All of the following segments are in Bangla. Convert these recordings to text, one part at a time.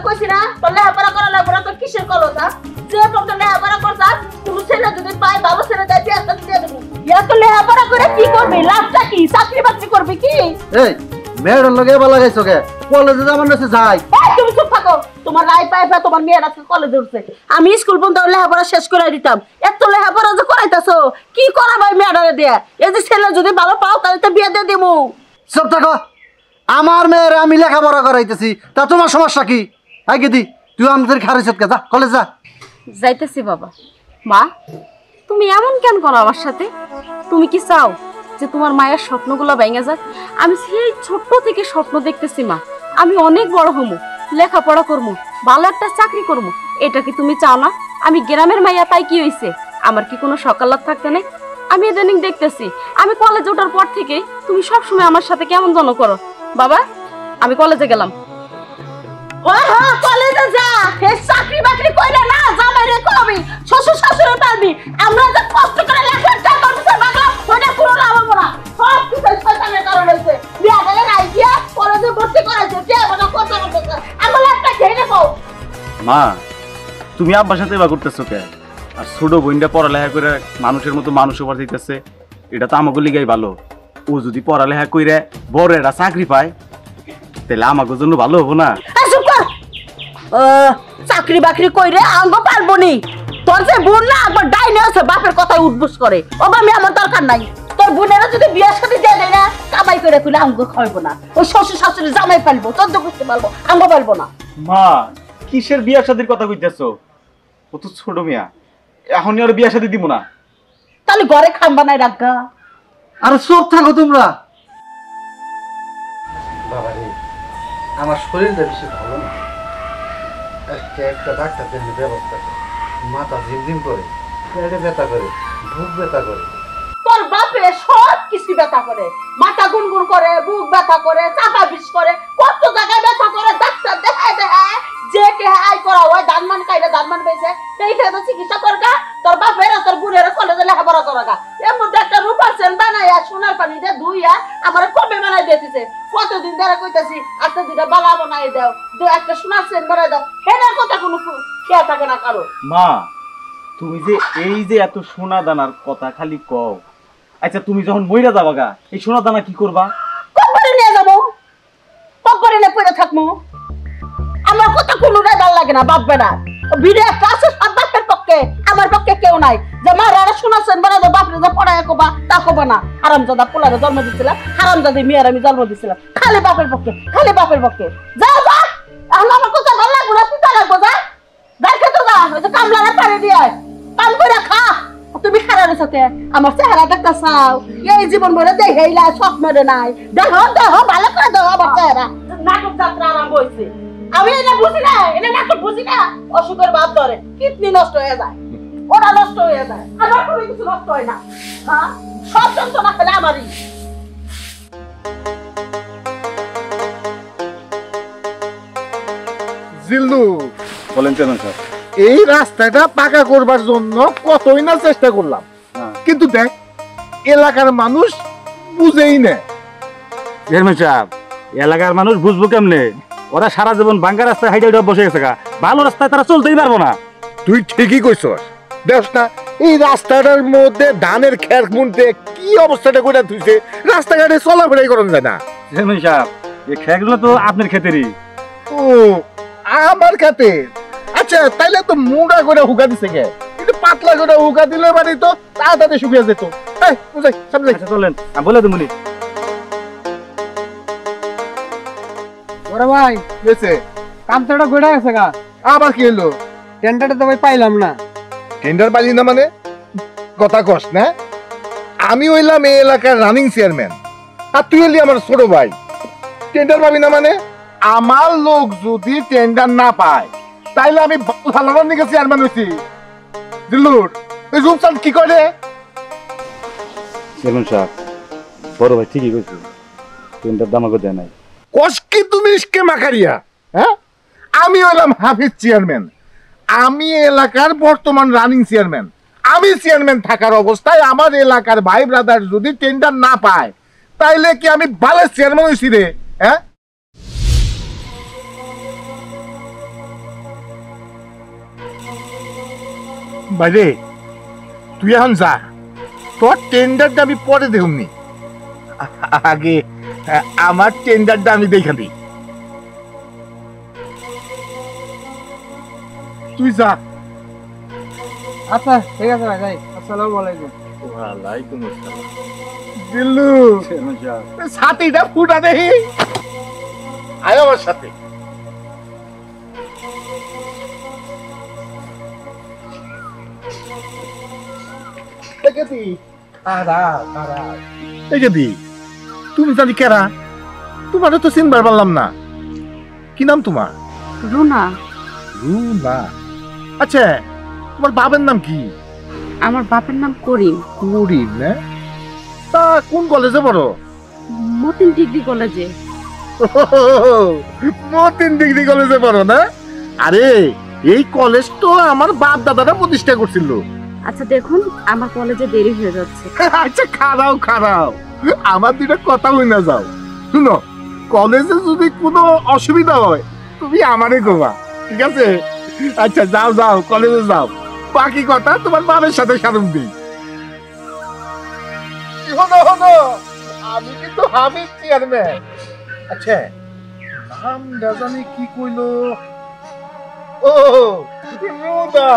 কইছি না তোর লেখাপড়া করা লাগবে না তোর কিসের কলতা যে পর্যন্ত লেখাপড়া করছাস তুমি ছেলে যদি পাই ভালো ছেলে দেয় বিয়ে শাদী দিয়ে দেবো ইয়া তো লেখাপড়া করে কি করবি লাভটা কি চাকরি বাকরি করবি কি এই মেয়ের লগে এবার লাগাইছো কে কলেজে যাবার নাছে যাই তুমি চুপ থাকো তোমার রায় পাইবা তোমার মেয়ের আজকে কলেজে উঠছে আমি স্কুল পর্যন্ত লেখাপড়া শেষ করে দিতাম এত লেখাপড়া যে করাইতেছো কি করা ভাই মেয়েটারে দিয়ে এই যে ছেলে যদি ভালো পাও তাহলে তো বিয়ে দিয়ে দেবো চুপ থাকো আমার মেয়ের আমি লেখাপড়া করাইতেছি তা তোমার সমস্যা কি আগে দি তুই আমাদের খারিজ যা কলেজ যা যাইতেছি বাবা। মা তুমি এমন কেন করো আমার সাথে? তুমি কি চাও যে তোমার মায়ের স্বপ্নগুলো ভেঙে যাক? আমি সেই ছোট্ট থেকে স্বপ্ন দেখতেছি মা, আমি অনেক বড় হমু, লেখাপড়া করবো, ভালো একটা চাকরি করবো। এটা কি তুমি চাও না? আমি গ্রামের মাইয়া, তাই কি হয়েছে? আমার কি কোনো সকালাত থাকতে নেই? আমি ইদানিং দেখতেছি আমি কলেজে ওঠার পর থেকে তুমি সবসময় আমার সাথে কেমন যেন করো। বাবা আমি কলেজে গেলাম। কলেজে যা চাকরি বাকরি কইরা না জামাই রে কবি শ্বশুর শাশুড়ি পারবি আমরা যে কষ্ট করে লেখাপড়া করতেছি বাবা ওটা পুরো লাভ হবে না সব কিছু শয়তানের কারণে হইছে বিয়া গেলে নাই দিয়া কলেজে ভর্তি করাইছে কে বড় কত করতেছে আমলে একটা ঘেরে পাও মা তুমি আব্বার সাথে এবার করতেছো কে? আর ছোট বোনটা পড়ালেখা করে মানুষের মতো মানুষ উপর দিতেছে, এটা তো আমাকে লিগাই ভালো। ও যদি পড়ালেখা করে বড় একটা চাকরি পায় তাহলে আমাকে জন্য ভালো হবো না? চাকরি বাকরি কইরে আঙ্গ পারবো নি তোর যে বোন না একবার ডাইনে আছে বাপের কথায় উঠবস করে ওবা আমি আমার দরকার নাই তোর বোনেরা যদি বিয়ের সাথে দিয়ে দেয় না কামাই করে কইলে আঙ্গ খাইবো না ওই শ্বশুর শাশুড়ি জামাই পালবো চোদ্দ করতে পারবো আঙ্গ পালবো না। মা কিসের বিয়া শাদীর কথা কইতেছো? ও তো ছোট মিয়া, এখনই ওর বিয়া শাদী দিব না। তাহলে ঘরে খাম বানাই রাখা। আরে চুপ থাকো তোমরা। বাবা রে আমার শরীরটা বেশি ভালো না, একটা ডাক্তার দেখে ব্যবস্থা করে, মাথা ঝিমঝিম করে, পেটে ব্যথা করে, বুক ব্যথা করে। তোর বাপে সব কিছু ব্যথা করে, মাথা গুনগুন করে, বুক ব্যথা করে, চাপা বিষ করে, কত জায়গায় ব্যথা করে, ডাক্তার দেখায় দেখায় যে কে আই করা হয় দানমান কাইরা দানমান বেঁচে এই ফেলে চিকিৎসা করগা তোর বাপের তোর বুড়ের কলেজে লেখাপড়া করগা এর মধ্যে একটা রূপার সেন বানাইয়া সোনার পানি দিয়ে ধুইয়া আমার কবে বানাই দিতেছে কতদিন ধরে কইতাছি একটা দুটা বালা বানাই দাও একটা সোনার সেন বানাই দাও এটার কথা কোনো খেয়াল থাকে না কারো। মা তুমি যে এই যে এত সোনা দানার কথা খালি কও, আচ্ছা তুমি যখন মইরা যাবা গা এই সোনা দানা কি করবা? কবরে নিয়ে যাবো, কবরে নিয়ে পড়ে থাকবো। আমার কথা কোনোটাই ভালো লাগে না বাপ বেড়া ভিড়ে একটা আছে সব বাপের পক্ষে, আমার পক্ষে কেউ নাই যে মা রাড়া শোনাচ্ছেন বেড়া যে বাপরে যে পড়ায় কোবা তা কোবা না। হারামজাদা পোলারে জন্ম দিচ্ছিলাম, হারামজাদি মেয়ের আমি জন্ম দিচ্ছিলাম, খালি বাপের পক্ষে খালি বাপের পক্ষে। যা যা এখন আমার কথা ভালো লাগবো না পিতা লাগবো যা দেখে তো যা ওই যে কামলারা পাড়ে দিয়ে কাম করে খা। তুমি খারাপের সাথে আমার চেহারা দেখতে চাও এই জীবন ভরে দেখেইলা স্বপ্নরে নাই দেখো দেখো ভালো করে দেখো আমার চেহারা নাটক যাত্রা আরম্ভ হয়েছে। আমি এটা বুঝি না, এটা নাটক বুঝি না। অসুখের বাপ ধরে কিডনি নষ্ট হয়ে যায়, ওরা নষ্ট হয়ে যায়, আমার কোনো কিছু নষ্ট হয় না। হ্যাঁ সব যন্ত্রণা খেলে আমারই। জিল্লু বলেন চেয়ারম্যান স্যার। এই রাস্তাটা পাকা করবার জন্য কতই না চেষ্টা করলাম, কিন্তু দেখ এলাকার মানুষ বুঝেই না। চেয়ারম্যান সাহেব এলাকার মানুষ বুঝবো কেমনে? ওরা সারা জীবন ভাঙ্গা রাস্তায় হাইটে হাইটে বসে গেছে গা, ভালো রাস্তায় তারা চলতেই পারবো না। তুই ঠিকই কইছস, দেখ না এই রাস্তাটার মধ্যে ধানের খের মুনতে কি অবস্থাটা করে তুইছে, রাস্তাঘাটে চলাফেরাই করা যায় না। চেয়ারম্যান সাহেব এই খেরগুলো তো আপনার ক্ষেতেরই। ও আমার খাতে? আচ্ছা তাইলে তো মোটা করে হুকা দিছে কে, কিন্তু পাতলা করে হুকা দিলে মানে তো তাড়াতাড়ি শুকিয়ে যেত। এই বুঝাই সামনে আচ্ছা চলেন বলে দেবনি। ওরে ভাই গেছে কাম তো গোড়া গেছে গা, আবার কি হলো? টেন্ডারটা তো ভাই পাইলাম না। টেন্ডার পাইলি না মানে কথা কস না? আমি হইলাম এই এলাকার রানিং চেয়ারম্যান আর তুই হলি আমার ছোট ভাই, টেন্ডার পাবি না মানে? আমার লোক যদি টেন্ডার না পায় তাইলে আমি ভালো দিকে চেয়ারম্যান হইছি। দিল্লুর তুই রূপচাঁদ কি করে? চেয়ারম্যান সাহেব বড় ভাই ঠিকই কইছে, টেন্ডার দামাকে দেয় নাই। কস কি তুমি ইসকে মাকারিয়া? হ্যাঁ আমি হইলাম হাফিজ চেয়ারম্যান, আমি এলাকার বর্তমান রানিং চেয়ারম্যান। আমি চেয়ারম্যান থাকার অবস্থায় আমার এলাকার ভাই ব্রাদার যদি টেন্ডার না পায় তাইলে কি আমি ভালো চেয়ারম্যান হইছি রে? হ্যাঁ বাইরে তুই এখন যা, তোর টেন্ডারটা আমি পরে দেখুননি, আগে আমার টেন্ডারটা আমি দেখা দিই। তুই যা। আচ্ছা ঠিক আছে ভাই, যাই। আসসালামু আলাইকুম। ওয়ালাইকুম আসসালাম। দিল্লু ছাতিটা ফুটা দেখি, আয় আমার সাথে। তুমি জানি কেরা, তোমারও তো চিনবার পারলাম না। কি নাম তোমার? রুনা। রুনা? আচ্ছা, তোমার বাবার নাম কি? আমার বাপের নাম করিম। করিম না? তা কোন কলেজে পড়ো? মতিন ডিগ্রি কলেজে। মতিন ডিগ্রি কলেজে পড়ো না? আরে এই কলেজ তো আমার বাপ দাদারা প্রতিষ্ঠা করছিল। আচ্ছা দেখুন, আমার কলেজে দেরি হয়ে যাচ্ছে। আচ্ছা খারাও খারাও, আমার দুইটা কথা হই না যাও। শুনো, কলেজে যদি কোনো অসুবিধা হয় তুমি আমারে কবা, ঠিক আছে? আচ্ছা যাও যাও, কলেজে যাও, বাকি কথা তোমার বাবার সাথে সারুম দিই। হলো হলো, আমি কিন্তু হামিদ চেয়ারম্যান। আচ্ছা নাম জানি কি কইলো? ও রুদা।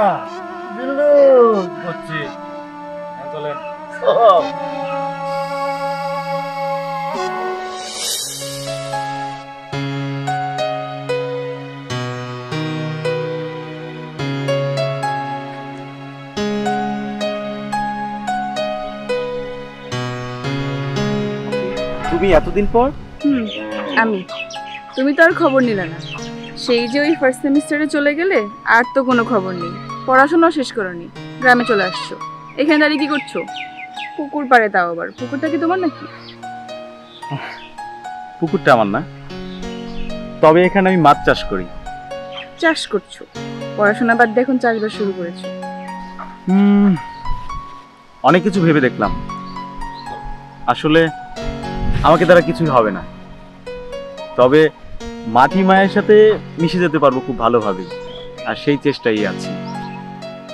দিল্লু বুঝছি, চলেন। তুমি এতদিন পর? আমি। তুমি তো আর খবর নিলে না, সেই যে ওই ফার্স্ট সেমিস্টারে চলে গেলে আর তো কোনো খবর নেই। পড়াশোনাও শেষ করোনি, গ্রামে চলে আসছো। এখানে দাঁড়িয়ে কি করছো? পুকুর পাড়ে, তাও আবার। পুকুরটা কি তোমার নাকি? পুকুরটা আমার না, তবে এখানে আমি মাছ চাষ করি। চাষ করছো? পড়াশোনা বাদ দিয়ে এখন চাষবাস শুরু করেছো? অনেক কিছু ভেবে দেখলাম, আসলে আমাকে দ্বারা কিছুই হবে না। তবে মাটি মায়ের সাথে মিশে যেতে পারবো খুব ভালোভাবে, আর সেই চেষ্টাই আছি।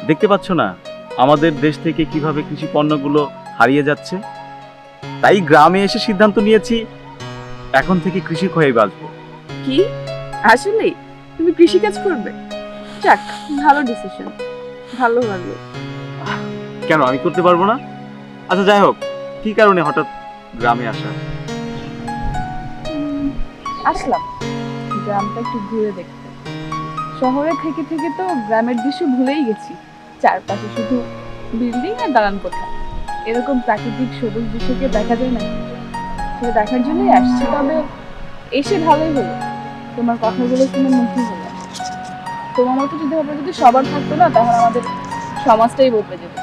দেখতে পাচ্ছ না আমাদের দেশ থেকে কিভাবে কৃষি পণ্যগুলো হারিয়ে যাচ্ছে। তাই গ্রামে এসে সিদ্ধান্ত নিয়েছি এখন থেকে কৃষি হয়েই বাঁচবো। কি আসলেই তুমি কৃষিকাজ করবে? যাক, ভালো ডিসিশন, ভালো ভালো। কেন আমি করতে পারবো না? আচ্ছা যাই হোক, কি কারণে হঠাৎ গ্রামে আসা? আসলাম গ্রামটা একটু ঘুরে দেখতে। শহরে থেকে থেকে তো গ্রামের দৃশ্য ভুলেই গেছি। চারপাশে শুধু বিল্ডিং আর দালান কোঠা। এরকম প্রাকৃতিক সবুজ দৃশ্যকে দেখা যায় না, সেটা দেখার জন্যই আসছি। তবে এসে ভালোই হলো, তোমার কথাগুলো শুনে মুগ্ধ হলাম। তোমার মতো যদি হবে, যদি সবার থাকতো না, তাহলে আমাদের সমাজটাই বদলে যেত।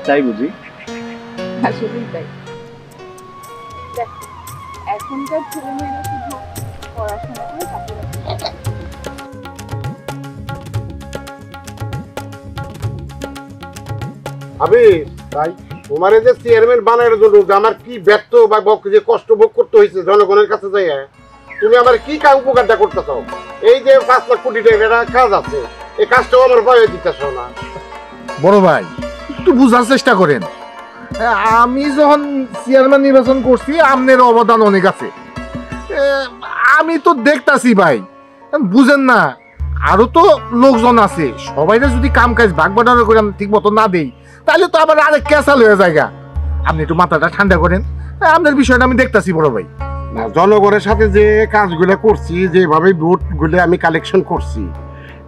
তাই বুঝি? আসলেই তাই। দেখো, এখনকার ছেলেমেয়েরা শুধু পড়াশোনা করে চাকরি বাকরি। আবে ভাই, তোমার যে চেয়ারম্যান বানানোর জন্য আমার কি ব্যর্থ বা যে কষ্ট ভোগ করতে হয়েছে জনগণের কাছে যাই, তুমি আমার কি উপকারটা করতে চাও? এই যে 5 লাখ কোটি টাকার কাজ আছে, এই কাজটাও আমার ভয় দিতেছ না? বড় ভাই একটু বুঝার চেষ্টা করেন। আমি যখন চেয়ারম্যান নির্বাচন করছি, আপনার অবদান অনেক আছে, আমি তো দেখতাছি ভাই, বুঝেন না? আরো তো লোকজন আছে, সবাই যদি কাম কাজ ভাগ বাটোয়ারা করে ঠিক মতো না দেই, তাহলে তো আবার আরেক ক্যাসাল হয়ে যায়। আপনি একটু মাথাটা ঠান্ডা করেন, আপনার বিষয়টা আমি দেখতাছি বড় ভাই। না, জনগণের সাথে যে কাজগুলো করছি, যেভাবে ভোটগুলো আমি কালেকশন করছি,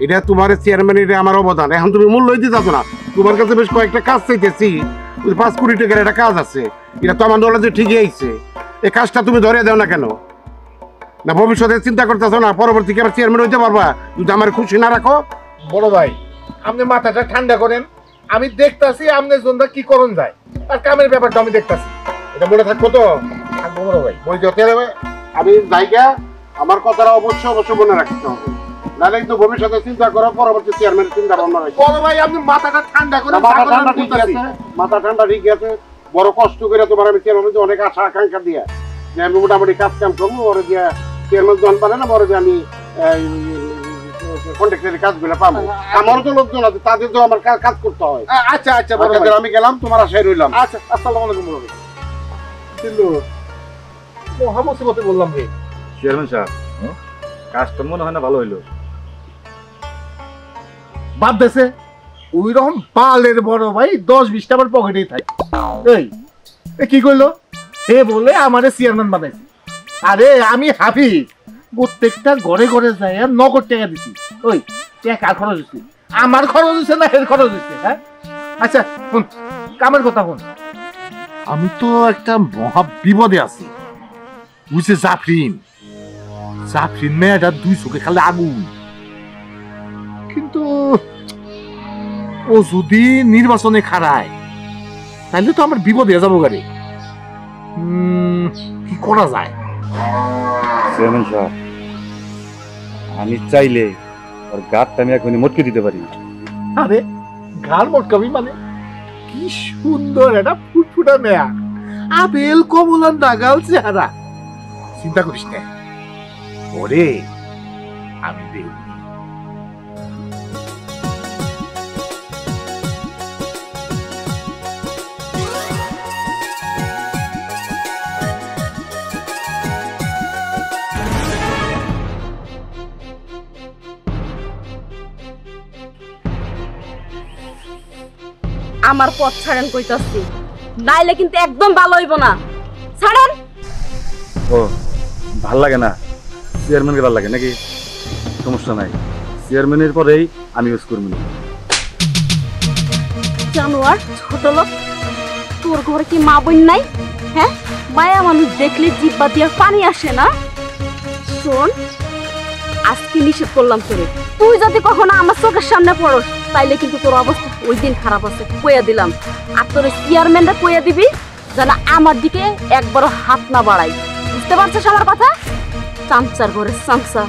এটা তোমার চেয়ারম্যানের আমার অবদান। এখন তুমি মূল্যই দিতে না, তোমার কাছে বেশ কয়েকটা কাজ চাইতেছি, 5 কোটি টাকার একটা কাজ আছে, এটা তো আমার নলেজে ঠিকই আইছে। এই কাজটা তুমি ধরে দাও না কেন? না ভবিষ্যতে চিন্তা করতেছো না পরবর্তী আবার চেয়ারম্যান হইতে পারবা যদি আমার খুশি না রাখো? বড় ভাই আপনি মাথাটা ঠান্ডা করেন, আমি দেখতাছি আপনার জন্য কি করণ যায়, আর কামের ব্যাপারটা আমি দেখতাছি। এটা মনে থাকবো তো? থাকবো বড় ভাই। বই যেতে হবে, আমি জায়গা আমার কথাটা অবশ্যই অবশ্যই মনে রাখতে হবে, নাহলে কিন্তু ভবিষ্যতে চিন্তা করো পরবর্তী চেয়ারম্যানের চিন্তা ভাবনা রাখো। বড় ভাই আপনি মাথাটা ঠান্ডা করেন। মাথা ঠান্ডা ঠিক আছে, মাথা ঠান্ডা ঠিক আছে। বড় কষ্ট করে তোমার আমি চেয়ারম্যান অনেক আশা আকাঙ্ক্ষা দিয়ে যে আমি মোটামুটি কাজ কাম করবো, ওরা দিয়ে চেয়ারম্যান জন পারে না, বড় যে আমি কন্ট্রাক্টরের কাজগুলো পাবো। আমারও তো লোকজন আছে, তাদের তো আমার কাজ করতে হয়। আচ্ছা আচ্ছা বড় আচ্ছা, ভাই। আমি গেলাম, তোমার আশায় রইলাম। আচ্ছা আসসালামু আলাইকুম বড় ভাই। কিন্তু মহা মুসিবতে বললাম রে। চেয়ারম্যান সাহেব কাজটা মনে হয় না ভালো হইলো। বাদ দেছে ওই রকম পালের বড় ভাই 10-20টা আমার পকেটেই থাকে। এই এ কি করলো? সে বলে আমারে চেয়ারম্যান বানাইছে। আরে আমি হাফিজ, প্রত্যেকটা ঘরে ঘরে যাই আর নগদ টাকা দিছি। ওই টাকা খরচ হচ্ছে, আমার খরচ হচ্ছে না এর খরচ হচ্ছে? হ্যাঁ আচ্ছা শুন, কামের কথা শুন। আমি তো একটা মহা বিপদে আছি বুঝছে। জাফরিন মেয়েটা 2 চোখে খালি আগুন। কিন্তু ও যদি নির্বাচনে খারায় তাহলে তো আমার বিপদ হয়ে যাবো গাড়ি। কি করা যায়? চেয়ারম্যান সাহেব আমি চাইলে ওর গাঁটটা আমি এখনই মটকে দিতে পারি। আরে গাল মটকাবি মানে? কি সুন্দর একটা ফুটফুটা মেয়া, আপেল কমলার নাগাল চেহারা। চিন্তা করিস না ওরে, আমি দেখব। আমার পথ ছাড়েন কইতাছি, নাইলে কিন্তু একদম ভালো হইব না। ছাড়েন। ও ভাল লাগে না? চেয়ারম্যানকে ভাল লাগে নাকি? সমস্যা নাই, চেয়ারম্যানের পরেই আমি ইউজ করবো। জানোয়ার ছোট লোক, তোর ঘরে কি মা বোন নাই? হ্যাঁ, মায়া মানুষ দেখলে জিব্বা দিয়ে পানি আসে না? শোন, আজকে নিষেধ করলাম তোরে, তুই যদি কখনো আমার চোখের সামনে পড়স তাইলে কিন্তু তোর অবস্থা ওই দিন খারাপ আছে, কইয়া দিলাম। আর তোর চেয়ারম্যানরা কইয়া দিবি যেন আমার দিকে একবারও হাত না বাড়াই। বুঝতে পারছিস আমার কথা? চামচার ঘরে চামচা।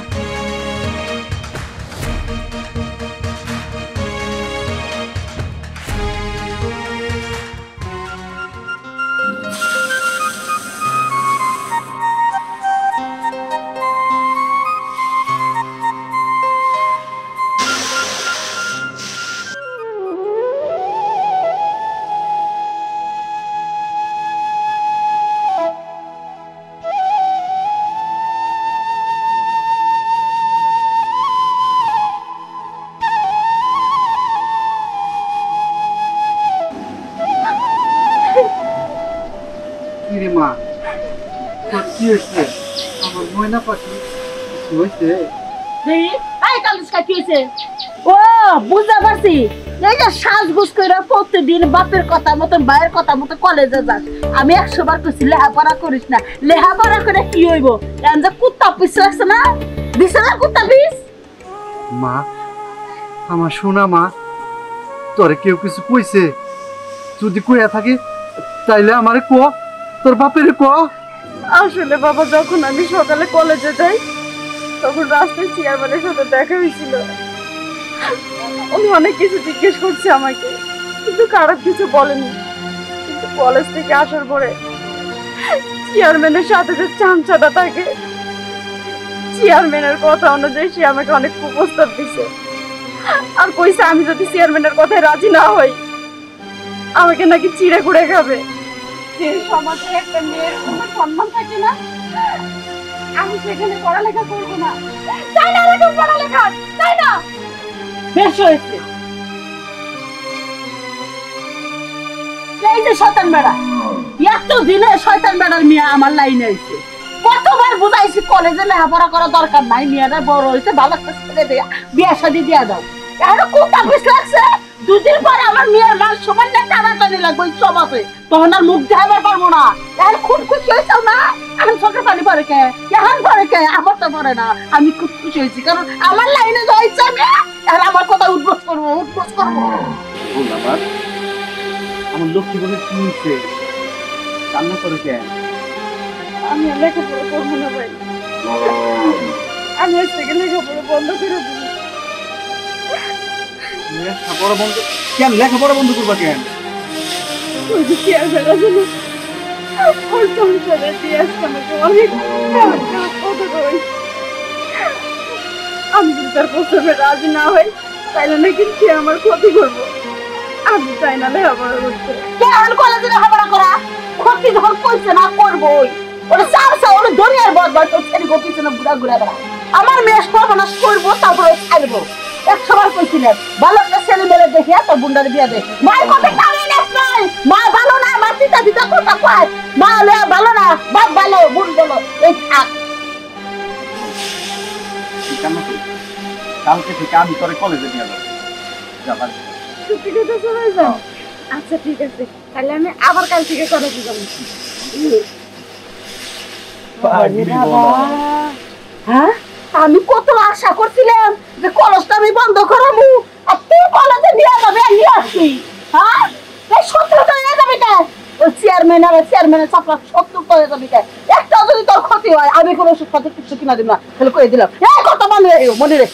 কিরে মা, তোর কি হয়েছে? আমার ময়না পাখি কিছু হয়েছে? ও বুঝতে পারছি, এই যে সাজগুজ করে প্রতিদিন বাপের কথা মতন ভাইয়ের কথা মতো কলেজে যাস। আমি 100 বার কইছি লেহাপড়া করিস না, লেহাপড়া করে কি হইব? এখন যে কুত্তা পিস রাখছে না, দিছে না কুত্তা পিস। মা, আমার সোনা মা, তোরে কেউ কিছু কইছে? যদি কইয়া থাকে তাইলে আমারে ক, তোর বাপেরে ক। আসলে বাবা, যখন আমি সকালে কলেজে যাই তখন রাস্তায় চেয়ারম্যানের সাথে দেখা হয়েছিল। উনি অনেক কিছু জিজ্ঞেস করছে আমাকে, কিন্তু খারাপ কিছু বলেনি। কিন্তু কলেজ থেকে আসার পরে চেয়ারম্যানের সাথে যে চামচাটা থাকে, চেয়ারম্যানের কথা অনুযায়ী সে আমাকে অনেক কুপ্রস্তাব দিছে। আর কইছে আমি যদি চেয়ারম্যানের কথায় রাজি না হই আমাকে নাকি চিড়ে কুড়ে খাবে। এই সমাজে একটা মেয়ের কোনো সম্মান থাকে না? আমি সেখানে পড়ালেখা করবো না, তাই না? এরকম পড়ালেখা তাই না? বেশ হয়েছে। এই যে শয়তান বেড়া, এত দিনে শয়তান বেড়ার মেয়ে আমার লাইনে আইছে। কতবার বুঝাইছি কলেজে লেখাপড়া করা দরকার নাই, মেয়েরা বড় হয়েছে, ভালো একটা ছেলে দেয়া বিয়ে শাদী দিয়া দাও। এখন কোনটা বেশ লাগছে? 2 দিন পরে আমার মেয়ের মান সমান টানাটানি লাগবে সব আছে, তখন আর মুখ দেখাবার পারবো না। এখন খুব খুশি হয়েছাও না? এখন চোখের পানি পরে কে? এখন পরে কে? আমার তো পরে না। আমি খুব খুশি হয়েছি, কারণ আমার লাইনে যাইছে আমি, এখন আমার কথা উদ্বোস করবো। আমার লক্ষ্মী বলে কি হয়েছে? কান্না করে কেন? আমি আর লেখাপড়া করবো না ভাই, আমি আজ থেকে লেখাপড়া বন্ধ করে দিই। লেখাপড়া বন্ধ কেন? লেখাপড়া বন্ধ করবা কেন? ওই যে চেয়ারম্যান আছে না, ওর সংসারে দিয়ে আসতে আমাকে অনেক কথা কই। আমি যদি তার প্রস্তাবে রাজি না হই তাইলে নাকি সে আমার ক্ষতি করবো। আমি চাই না লেখাপড়া করতে। কেন কলেজে লেখাপড়া করা? ক্ষতি যখন করছে না করবোই। ওরা চারছে ওরা দুনিয়ার বদবার তো ছেড়ে গো পিছনে ঘুরা ঘুরা বেড়া। আমার মেয়ে সর্বনাশ করবো তারপরে ছাড়বো। এক সময় কইছিলেন ভালো একটা ছেলে মেলে দেখিয়া তোর বুন্ডার বিয়া দে। মায়ের কথা কানে নেস নাই। মা ভালো না, মা পিতা পিতা কথা কয়। মা হলে ভালো না, বাপ ভালো, বোন ভালো। এই থাক। কালকে থেকে আমি তোরে কলেজে নিয়ে যাবো। যাবার সত্যি কথা শোনাই যাও? আচ্ছা ঠিক আছে, তাহলে আমি আবার কাল থেকে কলেজে যাবো। হ্যাঁ, আমি কত আশা করছিলাম যে কলেজটা আমি বন্ধ করাবো, আর তুই কলেজে নিয়ে যাবে নিয়ে আসবি। হ্যাঁ, এই শত্রুতা হয়ে যাবে কে? ওই চেয়ারম্যানের চাপড়া শত্রু হয়ে যাবে কে? একটা যদি তোর ক্ষতি হয় আমি কোনো ক্ষতি কিছু কিনা দিব না, তাহলে করে দিলাম। এই কথা মনে রেখ।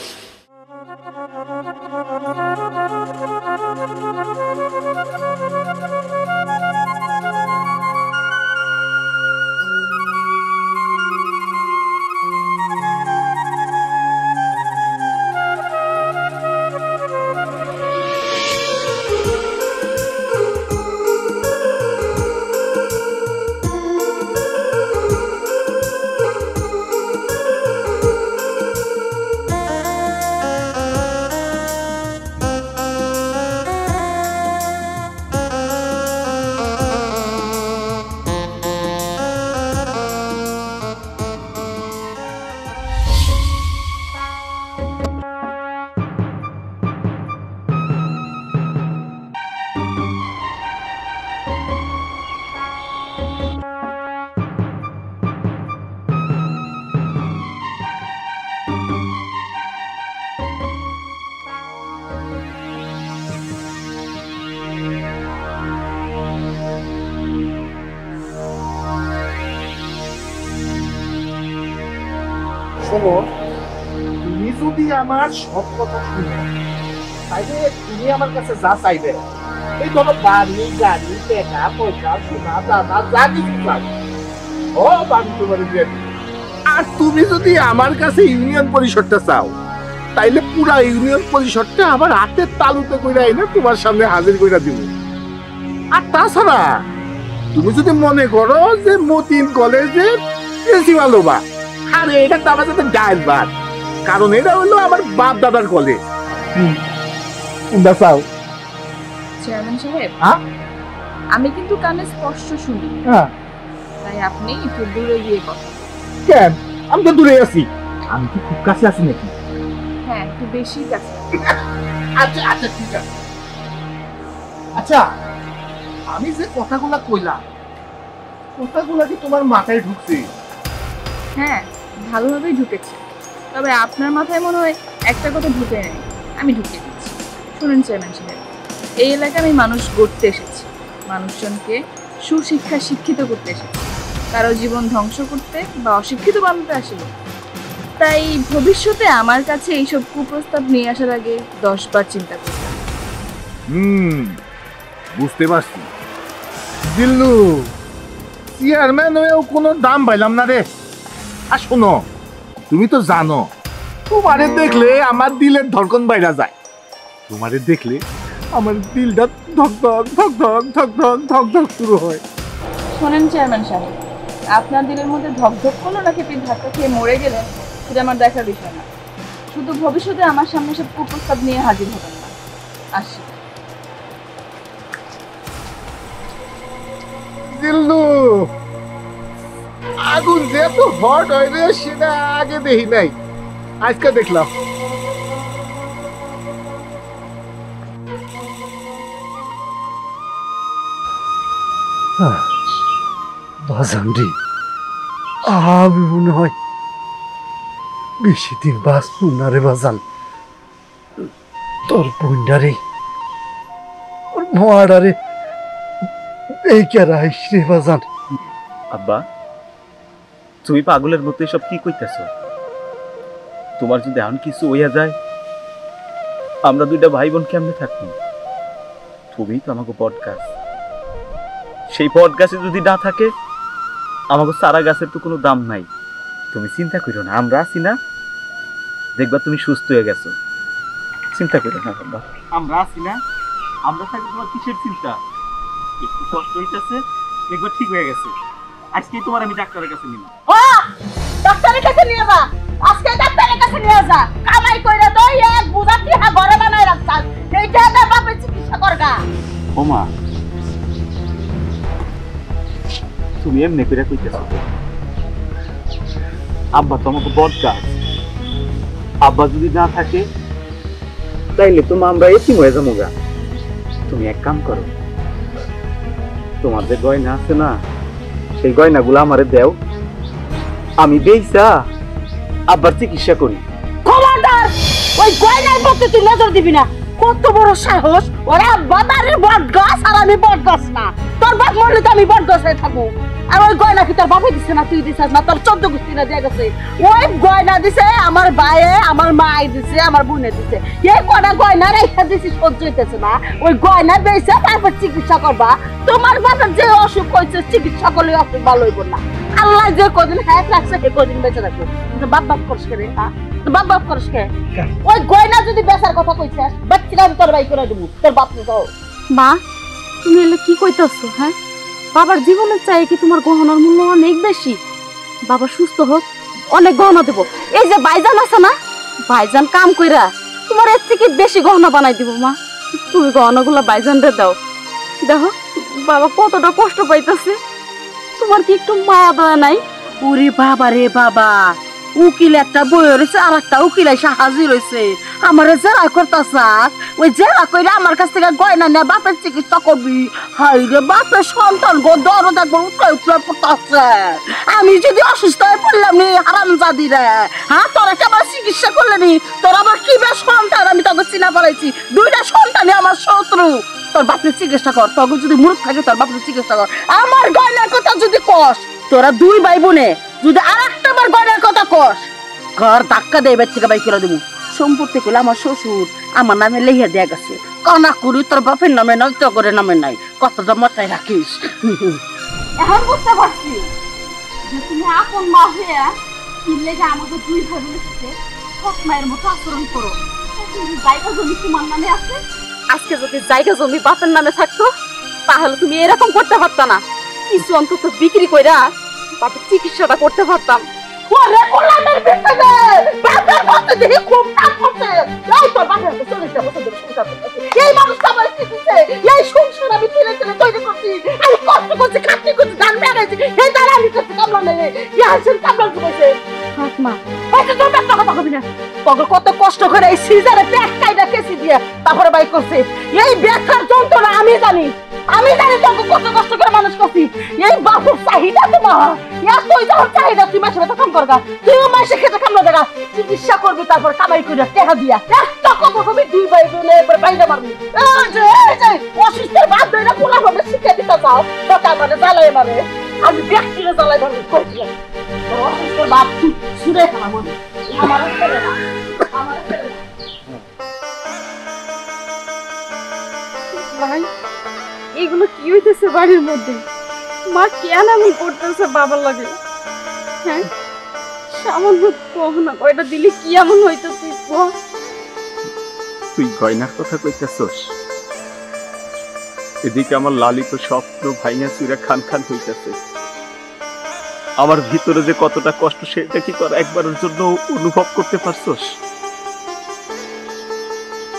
শোনো, তুমি যদি আমার সব কথা শুনো তাইলে তুমি আমার কাছে যা চাইবে, এই ধরো বাড়ি গাড়ি টাকা পয়সা সোনা দানা যা কিছু চাই সব আমি তোমার দিয়ে দিব। আর তুমি যদি আমার কাছে ইউনিয়ন পরিষদটা চাও তাইলে পুরা ইউনিয়ন পরিষদটা আমার হাতের তালুতে কইরা এনে তোমার সামনে হাজির কইরা দিব। আর তাছাড়া তুমি যদি মনে করো যে মতিন কলেজের প্রিন্সিপাল হবা, আরে এটা তো আমার সাথে ডাইল বাদ, কারণ এটা হলো আমার বাপ দাদার কলেজ। কোনটা চাও? চেয়ারম্যান সাহেব, হ্যাঁ আমি কিন্তু কানে স্পষ্ট শুনি, হ্যাঁ। তাই আপনি একটু দূরে গিয়ে কথা। কেন? আমি তো দূরে আছি। আমি কি খুব কাছে আছি নাকি? হ্যাঁ, একটু বেশি কাছে। আচ্ছা আচ্ছা ঠিক আছে। আচ্ছা, আমি যে কথাগুলা কইলাম কথাগুলা কি তোমার মাথায় ঢুকছে? হ্যাঁ, ভালোভাবেই ঢুকেছে, তবে আপনার মাথায় মনে হয় একটা কথা ঢুকে নেই। আমি ঢুকিয়ে দিচ্ছি, শুনুন চেয়ারম্যান সাহেব, এই এলাকায় আমি মানুষ গড়তে এসেছি, মানুষজনকে সুশিক্ষা শিক্ষিত করতে এসেছি, কারো জীবন ধ্বংস করতে বা অশিক্ষিত বানাতে আসেনি। তাই ভবিষ্যতে আমার কাছে এইসব কুপ্রস্তাব নিয়ে আসার আগে 10 বার চিন্তা করতে। বুঝতে পারছি। দিল্লু, চেয়ারম্যান হয়েও কোনো দাম পাইলাম না রে। আর শোনো, তুমি তো জানো তোমারে দেখলে আমার দিলের ধড়কন বাইরা যায়। তোমারে দেখলে আমার দিলটা ধক ধক ধক ধক ধক ধক ধক ধক শুরু হয়। শোনেন চেয়ারম্যান সাহেব, আপনার দিলের মধ্যে ধকধক করলো নাকি আপনি ধাক্কা খেয়ে মরে গেলেন সেটা আমার দেখার বিষয় না। শুধু ভবিষ্যতে আমার সামনে সব কুপ্রস্তাব নিয়ে হাজির হবেন না। আসি। দিল্লু, আগুন যে এত হট হয় রে সেটা আগে দেখি নাই, আজকে দেখলাম। বাজানরি, আমি মনে হয় বেশি দিন বাঁচব না রে বাজান। তোর বোনডারে ওর মাডারে এই কেরাইস রে বাজান। আব্বা, তুমি পাগলের মতো এসব কি কইতেছ? তোমার যদি এমন কিছু হইয়া যায়, আমরা দুইটা ভাই বোন কেমনে থাকবো? তুমি তো আমাকে বটগাছ, সেই বটগাছে যদি না থাকে আমাকে সারা গাছের তো কোনো দাম নাই। তুমি চিন্তা করো না, আমরা আছি না। দেখবা তুমি সুস্থ হয়ে গেছো। চিন্তা করো না বাবা, আমরা আছি না, আমরা থাকি, তোমার কিসের চিন্তা? একটু কষ্ট হইতেছে, দেখবা ঠিক হয়ে গেছে। আজকেই তোমার আমি ডাক্তারের কাছে নিব। ডাক্তারের কাছে নিয়ে যা, আজকে ডাক্তারের কাছে নিয়ে যা। কামাই কইরা তো এক বুঝা কি ঘরে বানায় রাখছাস, এইটা দে বাপের চিকিৎসা করগা। ও মা, তুমি এমনি করে কইতেছো? আব্বা তো আমাকে বড় কাজ, আব্বা যদি না থাকে তাইলে তো আমরা এতিম হয়ে যাবো গা। তুমি এক কাম করো, তোমার যে গয়না আছে না, সেই গয়নাগুলো আমারে দেও, আমি বেইসা আব্বার চিকিৎসা করি। কমান্ডার, ওই গয়নার প্রতি তুই নজর দিবি না। কত বড় সাহস! ওরা বাবারের বট গাছ আর আমি বট গাছ না। তোর বাপ মরলে তো আমি বট গাছ হয়ে থাকবো। আর ওই গয়না কি তোর বাপে দিছে না তুই দিছিস না? তোর 14 গোষ্ঠী না দিয়ে গেছে। ওই গয়না দিছে আমার ভাইয়ে, আমার মাই দিছে, আমার বোনে দিছে। এই কটা গয়না রেখে দিছিস, সহ্য হইতেছে না। ওই গয়না বেচে তারপর চিকিৎসা করবা। তোমার বাপের যে অসুখ হয়েছে, চিকিৎসা করলে অসুখ ভালো হইব না। আল্লাহ যে কদিন হ্যাঁ রাখছে, সে কদিন বেঁচে রাখবো। কিন্তু বাপ বাপ করিস কে? হ্যাঁ, বাপ বাপ করিস কে? ওই গয়না যদি বেচার কথা কইছিস, বাচ্চাটা আমি তোর বাই করে দেবো, তোর বাপ তো। মা, তুমি এলে কি কইতাছো? হ্যাঁ, বাবার জীবনের চাই কি তোমার গহনার মূল্য অনেক বেশি? বাবা সুস্থ হোক, অনেক গহনা দেবো। এই যে ভাইজান আছে না, ভাইজান কাম কইরা তোমার এর থেকে বেশি গহনা বানাই দিব। মা, তুমি গহনাগুলো ভাইজানরে দাও। দেখো বাবা কতটা কষ্ট পাইতেছে, তোমার কি একটু মায়া দয়া নাই? ওরে বাবা রে বাবা, উকিল একটা বই রয়েছে, আর একটা উকিল এসে হাজির হয়েছে। আমার জেরা করতেছে, ওই জেরা করে আমার কাছ থেকে গয়না নিয়ে বাপের চিকিৎসা করবি। হাই রে, বাপের সন্তান গো দরদ একবার উঠে উঠে পড়তেছে। আমি যদি অসুস্থ হয়ে পড়লাম নি হারামজাদি রে, হ্যাঁ তোরা কেমন চিকিৎসা করলে নি? তোর আবার কি বেশ সন্তান, আমি তোকে চিনা পালাইছি। দুইটা সন্তানই আমার শত্রু। তোর বাপের চিকিৎসা কর, তোকে যদি মুরুখ থাকে তোর বাপের চিকিৎসা কর। আমার গয়নার কথা যদি কস, তোরা দুই ভাই বোনে যদি আর একটা বার গয়নার কথা কস, ঘর ধাক্কা দিয়ে বের থেকে বাই করে দেবো। সম্পত্তি করলে আমার শ্বশুর আমার নামে লেহিয়া দেয়া গেছে। কানা করি তোর বাপের নামে নয়, তো করে নামে নাই। কতটা মাথায় রাখিস। এখন বুঝতে পারছি যে তুমি আপন মা হইয়া কি লেগে আমাদের দুই ভাই বোনের সাথে সৎ মায়ের মতো আচরণ করো। জায়গা জমি তোমার নামে আছে, আজকে যদি জায়গা জমি বাপের নামে থাকতো তাহলে তুমি এরকম করতে পারতা না। কিছু অন্তত বিক্রি কইরা বাপের চিকিৎসাটা করতে পারতাম। ওরে গোলামের ভিতরে বাপের মতো দেখে খুব কাম করছে। এই তোর বাপের তো 40টা বছর ধরে সংসার করতেছে। এই মানুষটা আমার কি দিচ্ছে? এই সংসার আমি ছেলে ছেলে তৈরি করছি, আমি কষ্ট করছি, খাটনি করছি, ধান বেড়েছি। এই তারা আমি করছি কামলা নেই, ইয়াসের কামলা করেছে। হাত মা, এই তো তোর একটা কথা কবি না। তোকে কত কষ্ট করে এই সিজারে পেট কাইটা কেসি দিয়ে তারপরে বাই করছে। এই ব্যথার যন্ত্রণা আমি জানি, আমি জানি তোকে কত কষ্ট করে মানুষ করছি। এই বাপের চাহিদা তোমার, তুই যখন চাহিদা তুই মাসে বেতন কাম করগা, তুইও মাসে খেতে কামলা দেখা, চিকিৎসা করবি, তারপর কামাই করে টাকা দিয়া একটা কথা কবি, দুই ভাই বোনে এবার বাইরে মারবি। এই যে অসুস্থের বাদ ধরে পোলা ভাবে শিখে দিতে চাও, তোকে মানে জ্বালাই মারে। আমি ব্যক্তিরে জ্বালাই মারবি করছিলাম। অসুস্থের বাদ তুই ছুড়ে খেলা মনে আমার ছেলে না, আমার ছেলে না। ভাই এগুলো কি হইতেছে বাড়ির মধ্যে? মা কেন আমি করতেছে বাবার লাগে? হ্যাঁ, সামান্য গহনা কয়টা দিলে কি এমন হইতো? তুই গয়নার কথা কইতেছস, এদিকে আমার লালিত স্বপ্ন ভাইয়া চুরা খান খান হইতেছে। আমার ভিতরে যে কতটা কষ্ট সেটা কি তোর একবারের জন্য অনুভব করতে পারছস?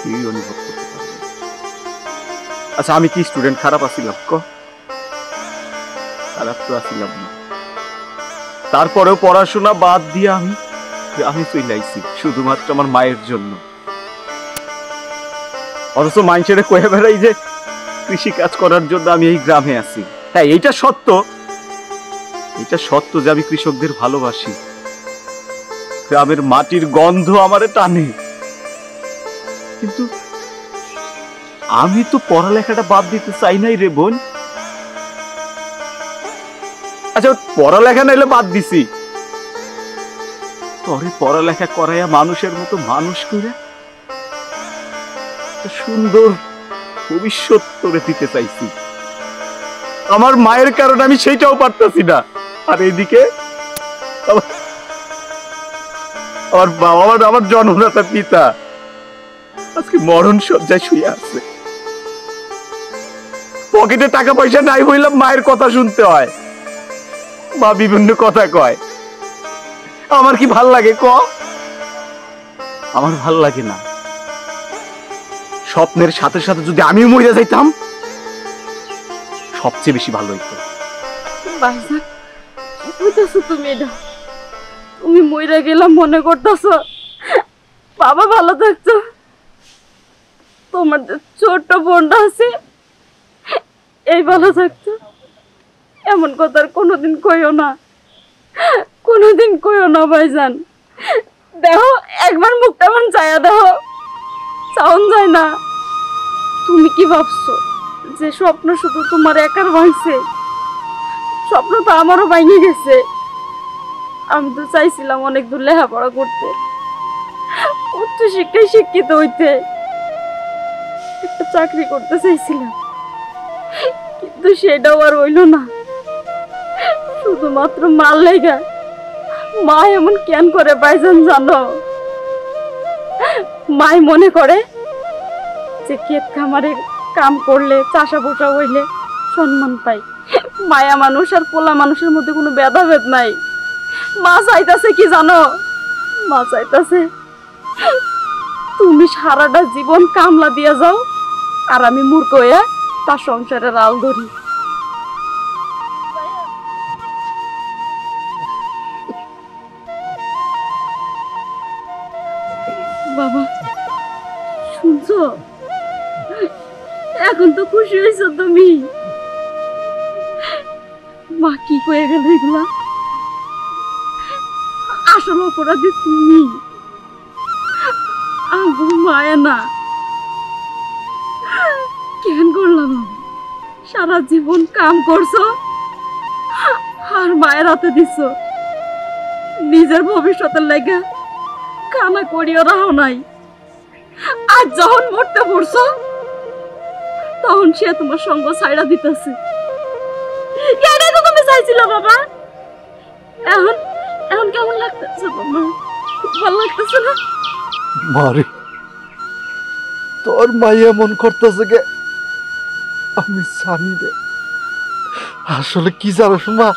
তুই অনুভব করতে পারবি। আচ্ছা, আমি কি স্টুডেন্ট খারাপ আছিলাম? খারাপ তো আছিলাম না। তারপরেও পড়াশোনা বাদ দিয়ে আমি চলে আইছি শুধুমাত্র আমার মায়ের জন্য। অথচ মাইন্ডসেটে কয়ে বেড়াই যে কৃষি কাজ করার জন্য আমি এই গ্রামে আছি। হ্যাঁ, এইটা সত্য, এটা সত্য যে আমি কৃষকদের ভালোবাসি। গ্রামের মাটির গন্ধ আমারে টানে, কিন্তু আমি তো পড়ালেখাটা বাদ দিতে চাই নাই রে বোন। আচ্ছা, পড়ালেখা নাইলে বাদ দিছি, তোরে পড়ালেখা করাইয়া মানুষের মতো মানুষ করে সুন্দর ভবিষ্যৎ তোরে দিতে চাইছি। আমার মায়ের কারণে আমি সেইটাও পারতাছি না। আর এইদিকে আমার বাবা, আমার জন্মদাতা পিতা আজকে মরণ শয্যায় শুয়ে আছে। পকেটে টাকা পয়সা নাই বললাম মায়ের কথা শুনতে হয়, মা বিভিন্ন কথা কয়। আমার কি ভাল লাগে ক? আমার ভাল লাগে না। স্বপ্নের সাথে সাথে যদি আমিও মরে যাইতাম সবচেয়ে বেশি ভালো হইতো। ভাইজান, কি কইতাছো তুমি? এটা তুমি মইরা গেলাম মনে করতেছো? বাবা ভালো থাকতো, তোমার যে ছোট্ট বোনটা আছে এই ভালো থাকতো। এমন কথা আর কোনোদিন কইও না, কোনোদিন কইও না ভাইজান। দেখো একবার মুখটা মন চায়া দেখো, চাউন যায় না। তুমি কি ভাবছো যে স্বপ্ন শুধু তোমার একার ভাঙছে? স্বপ্ন তো আমারও ভাঙে গেছে। আমি তো চাইছিলাম অনেক দূর লেখাপড়া করতে, উচ্চ শিক্ষায় শিক্ষিত হইতে, একটা চাকরি করতে চাইছিলাম, কিন্তু সেটাও আর হইল না। শুধুমাত্র মার লেগা। মা এমন কেন করে ভাইজান জানো? মাই মনে করে যে ক্ষেত খামারে কাম করলে, চাষা পোষা হইলে সম্মান পাই। মায়া মানুষ আর পোলা মানুষের মধ্যে কোনো ভেদাভেদ নাই। মা চাইতাছে কি জানো? মা চাইতাছে তুমি সারাটা জীবন কামলা দিয়ে যাও আর আমি মূর্খ হইয়া তার সংসারের আল ধরি। বাবা শুনছো? এখন তো খুশি হয়েছ তুমি? মা কি কয়ে গেল এগুলা? আসল অপরাধী তুমি, আবু মায়া না। কেন করলাম? সারা জীবন কাম করছো আর মায়ের হাতে দিছ। নিজের ভবিষ্যতের লেগে কানা করিও রাখো নাই। আজ যখন মরতে পড়ছো তখন সে তোমার সঙ্গ ছাইড়া দিতেছে। এটাই তো তুমি চাইছিল বাবা। এখন এখন কেমন লাগতেছে তোমার? খুব ভালো লাগতেছে না? মারে, তোর মাই এমন করতেছে গে আমি জানি রে। আসলে কি জানো মা,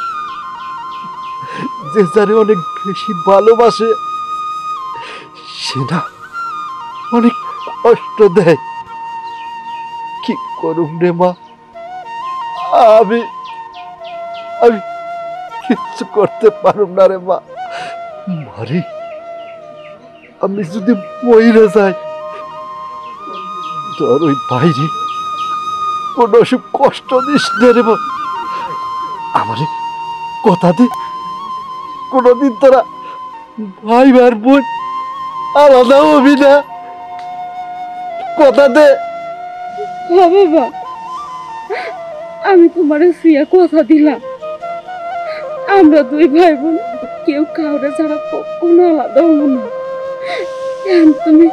যে যারে অনেক বেশি ভালোবাসে সে না অনেক কষ্ট দেয়। কি করুম রে মা, আমি আমি কিচ্ছু করতে পারুম না রে মা। মারে, আমি যদি মইরে যাই তোর ওই বাইরে কোনো সব কষ্ট দিস না রে মা। আমারে কথা দে কোনদিন তোরা ভাই আর বোন আলাদা হবি না, কথা দে। হ্যাঁ বাবা, আমি তোমার সিয়া কথা দিলাম। আমরা দুই ভাই বোন কেউ কাউরে ছাড়া কখনো আলাদা হবো না। তুমি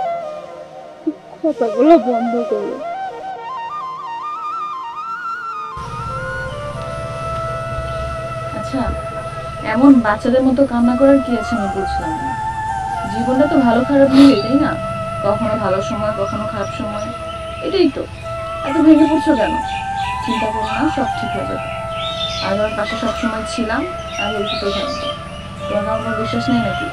কথাগুলো বন্ধ করো। আচ্ছা, এমন বাচ্চাদের মতো কান্না করার কি আছে আমি বুঝলাম না। জীবনটা তো ভালো খারাপ নিয়ে, তাই না? কখনো ভালো সময়, কখনো খারাপ সময়, এটাই তো। এত ভেঙে পড়ছো কেন? চিন্তা করো না, সব ঠিক হয়ে যাবে। আর আমার পাশে সবসময় ছিলাম আর ভবিষ্যতেও থাকবো। তোমার আমার বিশ্বাস নেই নাকি?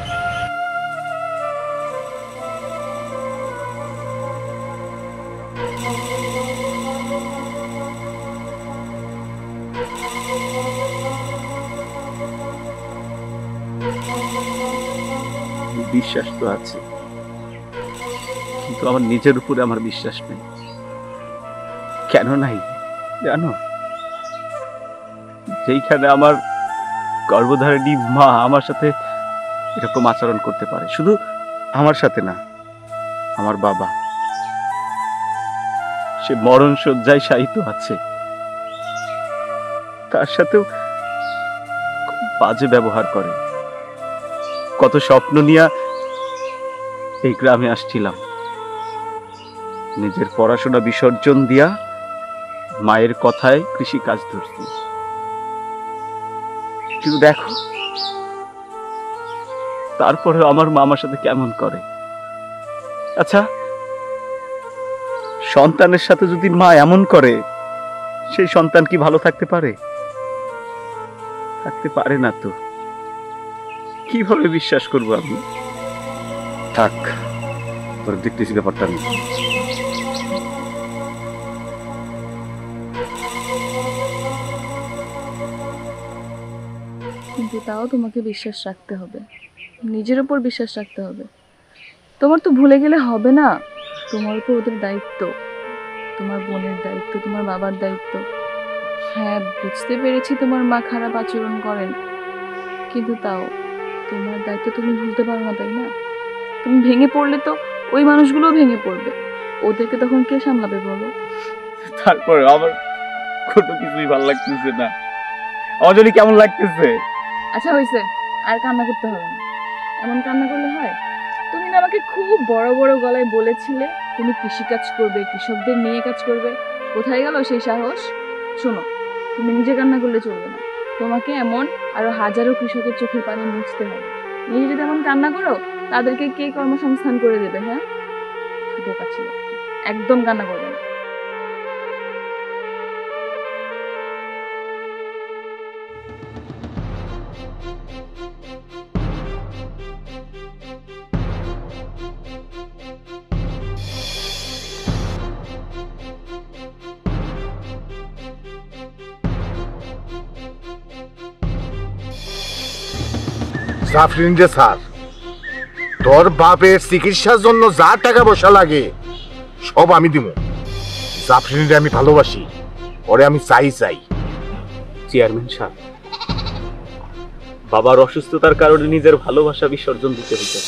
বিশ্বাস তো আছে, কিন্তু আমার নিজের উপরে আমার বিশ্বাস নেই। কেন নাই জানো? যেইখানে আমার গর্ভধারিণী মা আমার সাথে এরকম আচরণ করতে পারে, শুধু আমার সাথে না, আমার বাবা সে মরণ শয্যায় শায়িত আছে, তার সাথেও খুব বাজে ব্যবহার করে। কত স্বপ্ন নিয়ে এই গ্রামে আসছিলাম, নিজের পড়াশোনা বিসর্জন দিয়া মায়ের কথায় কৃষি কাজ ধরছি। কিন্তু দেখো তারপরে আমার মা আমার সাথে কেমন করে। আচ্ছা, সন্তানের সাথে যদি মা এমন করে, সেই সন্তান কি ভালো থাকতে পারে? থাকতে পারে না তো। কিভাবে বিশ্বাস করবো আমি? থাক, তোর দেখতেছি ব্যাপারটা আমি। কিন্তু তাও তোমাকে বিশ্বাস রাখতে হবে, নিজের উপর বিশ্বাস রাখতে হবে। তোমার তো ভুলে গেলে হবে না, তোমার উপর ওদের দায়িত্ব, তোমার বোনের দায়িত্ব, তোমার বাবার দায়িত্ব। হ্যাঁ, বুঝতে পেরেছি তোমার মা খারাপ আচরণ করেন, কিন্তু তাও তোমার দায়িত্ব তুমি ভুলতে পারো না, তাই না? তুমি ভেঙে পড়লে তো ওই মানুষগুলোও ভেঙে পড়বে, ওদেরকে তখন কে সামলাবে বলো? তারপরে আমার কোনো কিছুই ভালো লাগতেছে না। আমার জন্য কেমন লাগতেছে। আচ্ছা হয়েছে, আর কান্না করতে হবে না। এমন কান্না করলে হয়? তুমি না আমাকে খুব বড় বড় গলায় বলেছিলে তুমি কৃষিকাজ করবে, কৃষকদের নিয়ে কাজ করবে। কোথায় গেল সেই সাহস? শোনো, তুমি নিজে কান্না করলে চলবে না, তোমাকে এমন আরো হাজারো কৃষকের চোখের পানি মুছতে হবে। নিজে যদি এমন কান্না করো, তাদেরকে কে কর্মসংস্থান করে দেবে? হ্যাঁ, বোকা ছিল, একদম কান্না করবে না। জাফরিন রে স্যার, তোর বাপের চিকিৎসার জন্য যা টাকা পয়সা লাগে সব আমি দিব। জাফরিন রে আমি ভালোবাসি, ওরে আমি চাই। চেয়ারম্যান সাহেব, বাবার অসুস্থতার কারণে নিজের ভালোবাসা বিসর্জন দিতে হইতে,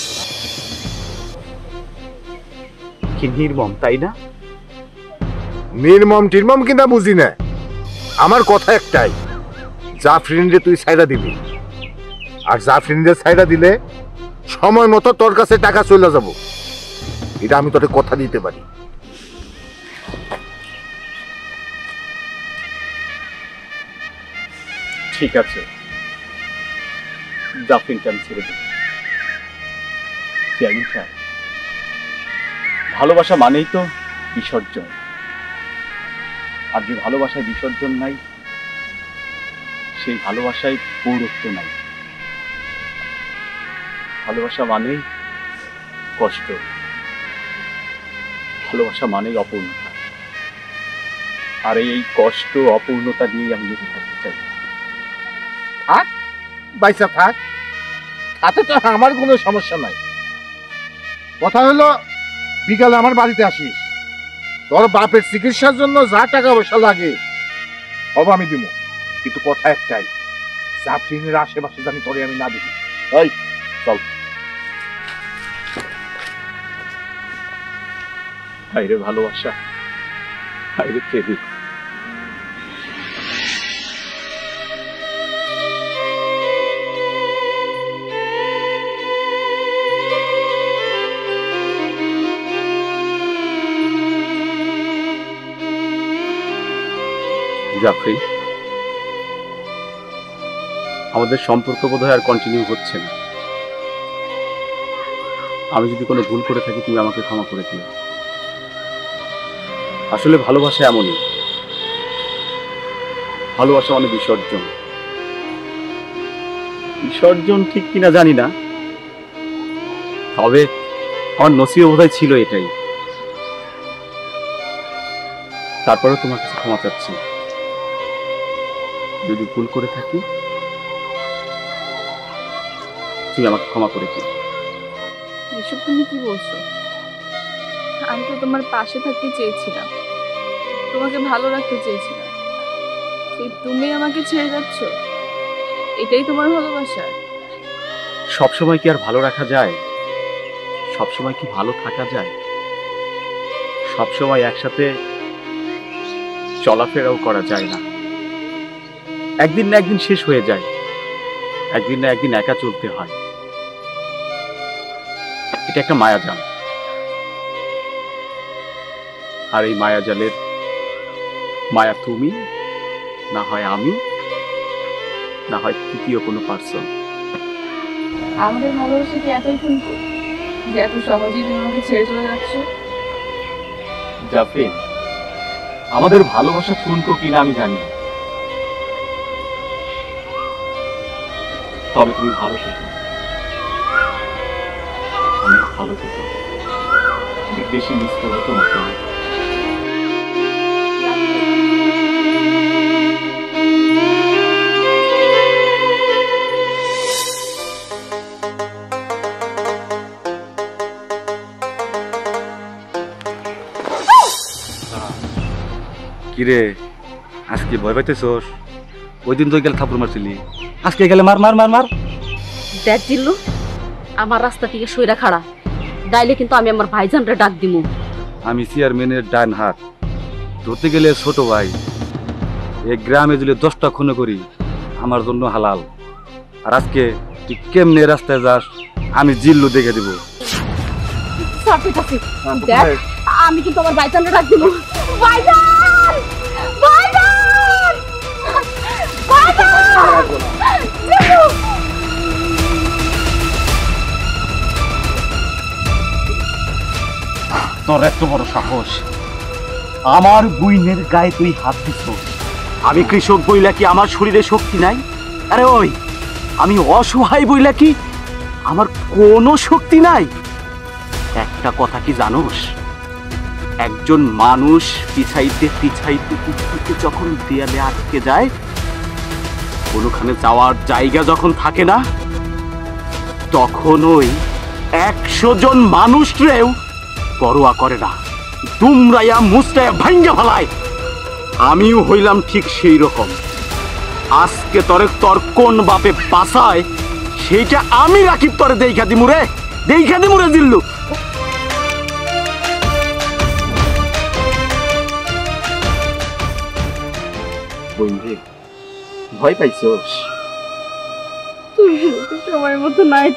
কি নির্মম, তাই না? নির্মম টির্মম কিনা বুঝি না, আমার কথা একটাই, জাফরিন রে তুই ছাইড়া দিবি। আর জাফরিন রে ছাইড়া দিলে সময় মতো তোর কাছে টাকা চলে যাব, এটা আমি তোকে কথা দিতে পারি। ঠিক আছে, জাফরিনকে আমি ছেড়ে দিই। চেয়ারম্যান সাহেব, ভালোবাসা মানেই তো বিসর্জন, আর যে ভালোবাসায় বিসর্জন নাই, সেই ভালোবাসায় পৌরত্ব নাই। ভালোবাসা মানেই কষ্ট, ভালোবাসা মানেই অপূর্ণতা, আর এই কষ্ট অপূর্ণতা নিয়েই আমি বেঁচে থাকতে চাই। থাক বাইসা থাক, তাতে তো আমার কোনো সমস্যা নাই। কথা হলো বিকালে আমার বাড়িতে আসিস, তোর বাপের চিকিৎসার জন্য যা টাকা পয়সা লাগে সব আমি দিব, কিন্তু কথা একটাই, জাফরিনের আশেপাশে জানি তোরে আমি না দেখি। ওই চল। হায়রে ভালোবাসা, হায়রে প্রেমিক। জাফরিন, আমাদের সম্পর্ক বোধহয় আর কন্টিনিউ হচ্ছে না। আমি যদি কোনো ভুল করে থাকি, তুমি আমাকে ক্ষমা করে দিও। আসলে ভালোবাসা এমনই, ভালোবাসা মানে বিসর্জন। বিসর্জন ঠিক কিনা জানি না, তবে আমার নসিবে বোধহয় ছিল এটাই। তারপরে তোমার কাছে ক্ষমা চাচ্ছি, যদি ভুল করে থাকি তুমি আমাকে ক্ষমা করে দিও। এসব তুমি কি বলছো? আমি তো তোমার পাশে থাকতে চেয়েছিলাম, তোমাকে ভালো রাখতে চেয়েছিলাম, সেই তুমি আমাকে ছেড়ে যাচ্ছ? এটাই তোমার ভালোবাসা? সবসময় কি আর ভালো রাখা যায়? সবসময় কি ভালো থাকা যায়? সবসময় একসাথে চলাফেরাও করা যায় না। একদিন না একদিন শেষ হয়ে যায়, একদিন না একদিন একা চলতে হয়। এটা একটা মায়াজাল, আর এই মায়াজালের মায়া তুমি, না হয় আমি, না হয় তৃতীয় কোনো পার্সন। আমাদের ভালোবাসা কি এতই ঠুনকো যে এত সহজেই তুমি আমাকে ছেড়ে চলে যাচ্ছ? জাফরিন, আমাদের ভালোবাসা ঠুনকো কিনা আমি জানি না, তবে তুমি ভালো থেকো, অনেক ভালো থেকো, অনেক বেশি মিস করবো তোমাকে। কিরে, আজকে ভয় পাইতেছস? ওই দিন তো গেলে থাপড় মারছিলি, আজকে গেলে মার মার মার মার। দেখ জিল্লু, আমার রাস্তা থেকে সইরা খাড়া, দাইলে কিন্তু আমি আমার ভাইজানরে ডাক দিমু। আমি চেয়ারম্যানের ডান হাত, ধরতে গেলে ছোট ভাই। এই গ্রামে যদি 10টা খুন করি আমার জন্য হালাল। আর আজকে তুই কেমনে রাস্তায় যাস আমি জিল্লু দেখে দিব। দেখ, আমি কিন্তু আমার ভাইজানরে ডাক দিমু। ভাইজান! ভাইজান! ভাইজান! জিল্লু! তোর এত বড় সাহস, আমার বুইনের গায়ে তুই হাত দিস? আমি কৃষক বইলা কি আমার শরীরে শক্তি নাই? আরে ওই, আমি অসহায় বইলা কি আমার কোনো শক্তি নাই? একটা কথা কি জানোস, একজন মানুষ পিছাইতে পিছাইতে পিছাইতে যখন দেয়ালে আটকে যায়, কোনোখানে যাওয়ার জায়গা যখন থাকে না, তখন ওই 100 জন মানুষরেও পরোয়া করে না, দুমরাইয়া মুচড়াইয়া ভাঙ্গা ফেলায়। আমিও হইলাম ঠিক সেই রকম। আজকে তোরে তোর কোন বাপে বাঁচায় সেইটা আমি রাকিব তোরে দেখা দিমু রে, দেখা দিমু রে জিল্লু। বন্ধু, ভয় পাইছস? তুই যদি সময় মতো নাই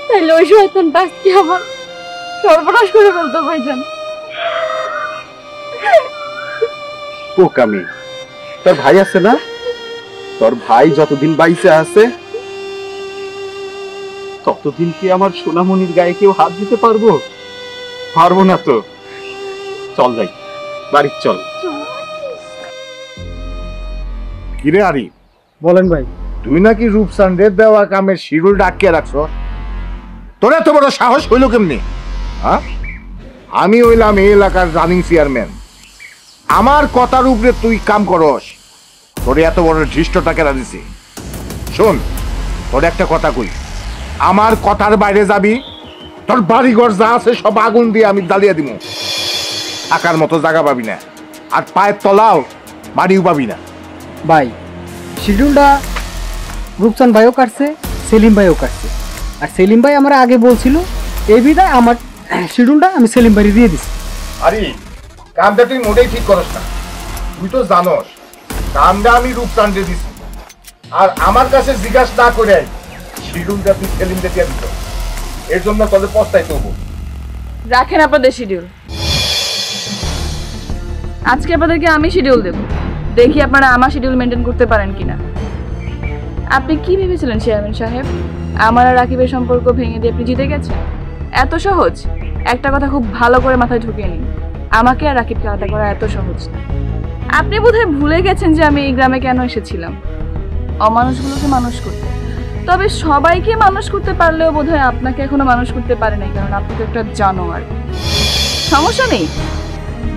তাইলে ওই শয়তানটা আজকে আমার সর্বনাশ করে ফেলতো ভাইজান। পোকামি, তোর ভাই আছে না? তোর ভাই যতদিন বাইসে আছে ততদিন কি আমার সোনামণির গায়ে কেউ হাত দিতে পারবো? পারবো না তো। চল যাই, বাড়ি চল। কিরে আরি, বলেন ভাই। তুই নাকি রূপসান্ডের দেওয়া কামের শিরুল ডাকিয়ে রাখছ? তোর এত বড় সাহস হইল কেমনি? হ্যাঁ, আমি হইলাম এই এলাকার রানিং চেয়ারম্যান, আমার কথার উপরে তুই কাম করস? তোর এত বড় ধৃষ্টটা কেনা দিছে? শোন, তোর একটা কথা কই, আমার কথার বাইরে যাবি, তোর বাড়িঘর যা আছে সব আগুন দিয়ে আমি জ্বালিয়ে দিব। থাকার মতো জায়গা পাবি না, আর পায়ের তলাও বাড়িও পাবি না। ভাই, শিডিউলটা রূপচান ভাইও কাটছে, সেলিম ভাইও কাটছে। আর সেলিম ভাই আমার আগে বলছিল, এই বিদায় আমার শিডিউলটা আমি সেলিম ভাই দিয়ে দিচ্ছি। আরে কামটা তুই মোটেই ঠিক করস না। তুই তো জানস কামটা আমি রূপচান্দে দিছি, আর আমার কাছে জিজ্ঞাসা না করে শিডিউলটা তুই সেলিমকে দিয়ে দিত। এর জন্য তোদের পস্তাইতে হবো। রাখেন আপনাদের শিডিউল, আজকে আপনাদেরকে আমি শিডিউল দেব, দেখি আপনারা আমার শিডিউল মেনটেন করতে পারেন কিনা। আপনি কি ভেবেছিলেন চেয়ারম্যান সাহেব, আমার আর রাকিবের সম্পর্ক ভেঙে দিয়ে আপনি জিতে গেছেন? এত সহজ? একটা কথা খুব ভালো করে মাথায় ঢুকিয়ে নিন, আমাকে আর রাকিবকে আলাদা করা এত সহজ না। আপনি বোধহয় ভুলে গেছেন যে আমি এই গ্রামে কেন এসেছিলাম, অমানুষগুলোকে মানুষ করতে। তবে সবাইকে মানুষ করতে পারলেও বোধহয় আপনাকে এখনো মানুষ করতে পারে নাই, কারণ আপনি তো একটা জানোয়ার। সমস্যা নেই,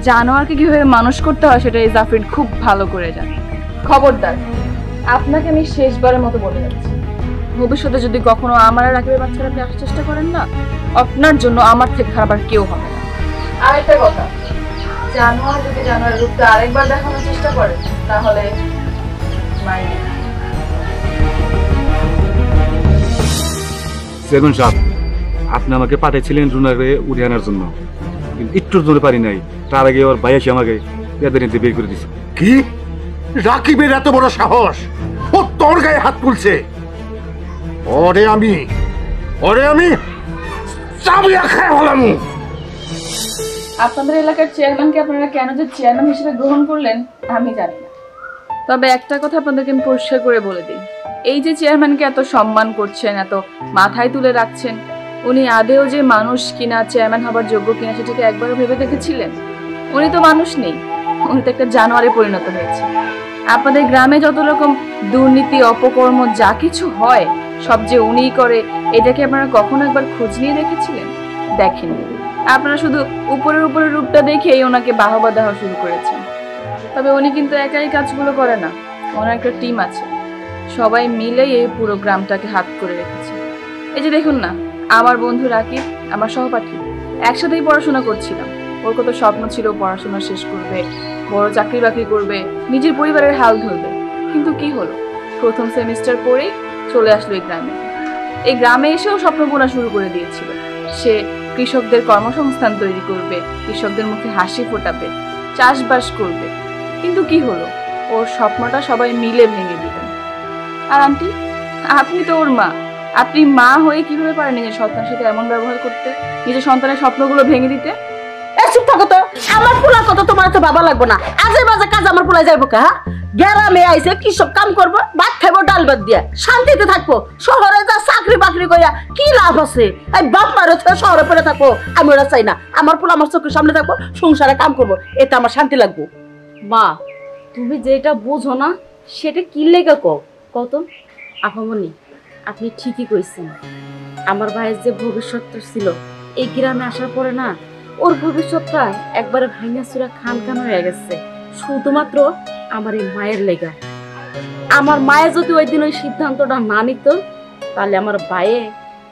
জানোয়ারকে কিভাবে মানুষ করতে হয় সেটা এই জাফরিন খুব ভালো করে জানে। খবরদার, আপনাকে আমি শেষবারের মতো বলে যাচ্ছি, ভবিষ্যতে যদি কখনো আমার আর রাকিবের বাচ্চারা আপনি আসার চেষ্টা করেন না, আপনার জন্য আমার থেকে খারাপ আর কেউ হবে না। আরেকটা কথা, জানোয়ার যদি জানোয়ারের রূপটা আরেকবার দেখানোর চেষ্টা করে তাহলে চেয়ারম্যান সাহেব, আপনি আমাকে পাঠাইছিলেন রুনারে উড়ে আনার জন্য, কিন্তু একটুর জন্য পারি নাই। তার আগে ওর ভাই এসে আমাকে পেঁদে নিতে বের করে দিছে। কি? রাকিবের এত বড় সাহস, ও তোর গায়ে হাত তুলছে? ওরে আমি চাবিয়া খাই হলাম। আপনাদের এলাকার চেয়ারম্যানকে আপনারা কেন যে চেয়ারম্যান হিসেবে গ্রহণ করলেন আমি জানি না, তবে একটা কথা আপনাদেরকে আমি পরিষ্কার করে বলে দিই, এই যে চেয়ারম্যানকে এত সম্মান করছেন, এত মাথায় তুলে রাখছেন, উনি আদেও যে মানুষ কিনা, চেয়ারম্যান হবার যোগ্য কিনা সেটাকে একবারও ভেবে দেখেছিলেন? উনি তো মানুষ নেই, উনি তো একটা জানোয়ারে পরিণত হয়েছে। আপনাদের গ্রামে যত রকম দুর্নীতি, অপকর্ম যা কিছু হয় সব যে উনিই করে, এটাকে আপনারা কখনো একবার খোঁজ নিয়ে দেখেছিলেন? দেখেননি। আপনারা শুধু উপরের রূপটা দেখেই ওনাকে বাহবা দেওয়া শুরু করেছেন। তবে উনি কিন্তু একাই কাজগুলো করে না, ওনার একটা টিম আছে, সবাই মিলেই এই পুরো গ্রামটাকে হাত করে রেখেছে। এই যে দেখুন না, আমার বন্ধু রাকিব, আমার সহপাঠী, একসাথেই পড়াশোনা করছিলাম। ওর কত স্বপ্ন ছিল পড়াশোনা শেষ করবে, বড় চাকরি বাকরি করবে, নিজের পরিবারের হাল ধরবে। কিন্তু কি হলো, প্রথম সেমিস্টার পরেই চলে আসলো এই গ্রামে। এই গ্রামে এসেও স্বপ্ন বোনা শুরু করে দিয়েছিল। সে কৃষকদের কর্মসংস্থান তৈরি করবে, কৃষকদের মুখে হাসি ফোটাবে, চাষবাস করবে। কিন্তু কি হলো, ওর স্বপ্নটা সবাই মিলে ভেঙে দিলেন। আর আন্টি, আপনি তো ওর মা, আপনি মা হয়ে কিভাবে পারেন নিজের সন্তানের সাথে এমন ব্যবহার করতে, নিজের সন্তানের স্বপ্নগুলো ভেঙে দিতে? চুপ থাকো তো, আমার পোলার কথা তোমার তো বাবা লাগবে না। আজে বাজে কাজ আমার পোলা যাইবো কা? গ্রামে আইসে কৃষক কাম করবো, ভাত খাইবো ডাল ভাত দিয়ে, শান্তিতে থাকবো। শহরে যা চাকরি বাকরি কইরা কি লাভ আছে? এই বাপ মারে শহরে পড়ে থাকবো, আমি ওরা চাই না। আমার পোলা আমার চোখের সামনে থাকবো, সংসারে কাম করবো, এতে আমার শান্তি লাগবো। মা, তুমি যেটা বুঝো না সেটা কি লেগে কত আপামনি, আপনি ঠিকই কইছেন। আমার ভাইয়ের যে ভবিষ্যৎ ছিল, এই গ্রামে আসার পরে না ওর ভবিষ্যৎটা একবারে ভাঙা চুরা খান হয়ে গেছে, শুধুমাত্র আমার এই মায়ের লেগা। আমার মায়ের যদি ওই দিন ওই সিদ্ধান্তটা না নিত, তাহলে আমার ভাইয়ে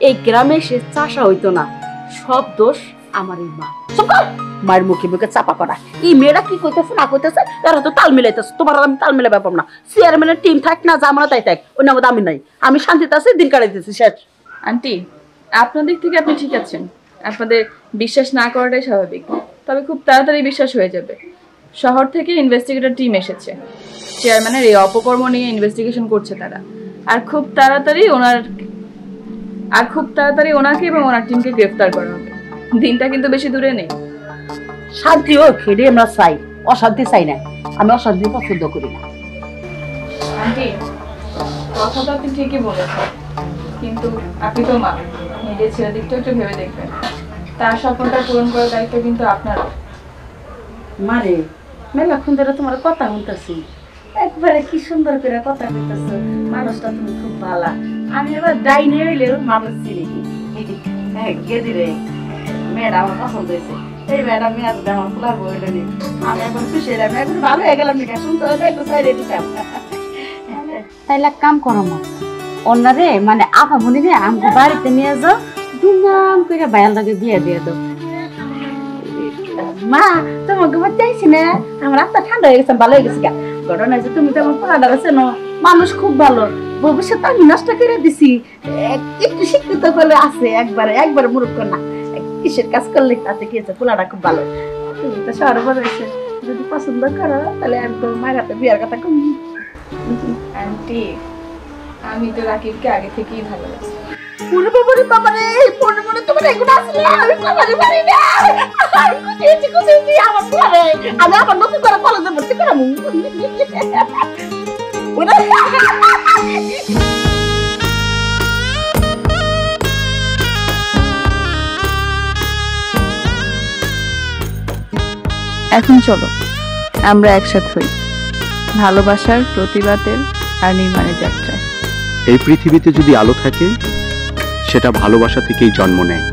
এই গ্রামে সে চাষা হইতো না। সব দোষ আমার এই মা। মায়ের মুখে মুখে চাপা করা, এই মেয়েরা কি কইতেছে না কইতেছে এরা তো তাল মিলাইতেছে। তোমার আমি তাল মিলাই ব্যাপার না। চেয়ারম্যানের টিম থাক না যা আমরা তাই থাক, ওই নামে আমি নাই, আমি শান্তিতে আছি, দিন কাটাইতেছি, শেষ। আন্টি, আপনার দিক থেকে আপনি ঠিক আছেন, আপনাদের বিশ্বাস না করাটাই স্বাভাবিক। তবে খুব তাড়াতাড়ি বিশ্বাস হয়ে যাবে। শহর থেকে ইনভেস্টিগেটর টিম এসেছে, চেয়ারম্যানের এই অপকর্ম নিয়ে ইনভেস্টিগেশন করছে তারা। আর খুব তাড়াতাড়ি ওনাকে এবং ওনার টিমকে গ্রেফতার করা হবে। দিনটা কিন্তু বেশি দূরে নেই। শান্তি ও খেলে আমরা চাই, অশান্তি চাই না। আমি অশান্তি পছন্দ করি না। আন্টি, কথা তো আপনি ঠিকই বলেছেন, কিন্তু আপনি তো মা, নিজের ছেলের দিকটা একটু ভেবে দেখবেন। তার স্বপ্নটা পূরণ করার দায়িত্ব কিন্তু আপনারও। মারে মেলাক্ষণ ধরে তোমার কথা শুনতেছি, একবারে কি সুন্দর করে কথা বলতেছো। মানুষটা তুমি খুব ভালো। আমি এবার ডাইনে হইলেও মানুষ চিনি। হ্যাঁ গেদি রে, মেয়েটা আমার পছন্দ হয়েছে। এই ম্যাডাম মেয়াদ আমার খোলার বইটা নেই, আমি এখন খুশি হলাম, এখন ভালো হয়ে গেলাম। শুনতে একটু চাইলে দিতাম। তাইলে এক কাম করো মা, অন্যরে মানে আপা মনে রে আমাকে বাড়িতে নিয়ে যাও, ধুমধাম করে বায়াল লাগে বিয়ে দিয়ে দাও। মা তোমাকে চাইছি না, আমার রাস্তা ঠান্ডা হয়ে গেছে, ভালো হয়ে গেছে। ঘটনা যে তুমি তো আমার পড়াটা আছে না, মানুষ খুব ভালো, ভবিষ্যৎ আমি নষ্ট করে দিছি। একটু শিক্ষিত করলে আছে, একবারে মূর্খ না। কিসের কাজ করলে তাতে কি আছে, পোলাটা খুব ভালো। তুমি তো শহরে বলেছে, যদি পছন্দ করো তাহলে আমি তো মায়ের হাতে বিয়ার কথা কম। আন্টি, আমি তো রাকিবকে আগে থেকেই ভালোবাসি। আমি আবার নতুন করে কলেজে ভর্তি করাবো। এখন চলো আমরা একসাথে হই ভালোবাসার, প্রতিবাদের আর নির্মাণের যাত্রায়। এই পৃথিবীতে যদি আলো থাকে, সেটা ভালোবাসা থেকেই জন্ম নেয়।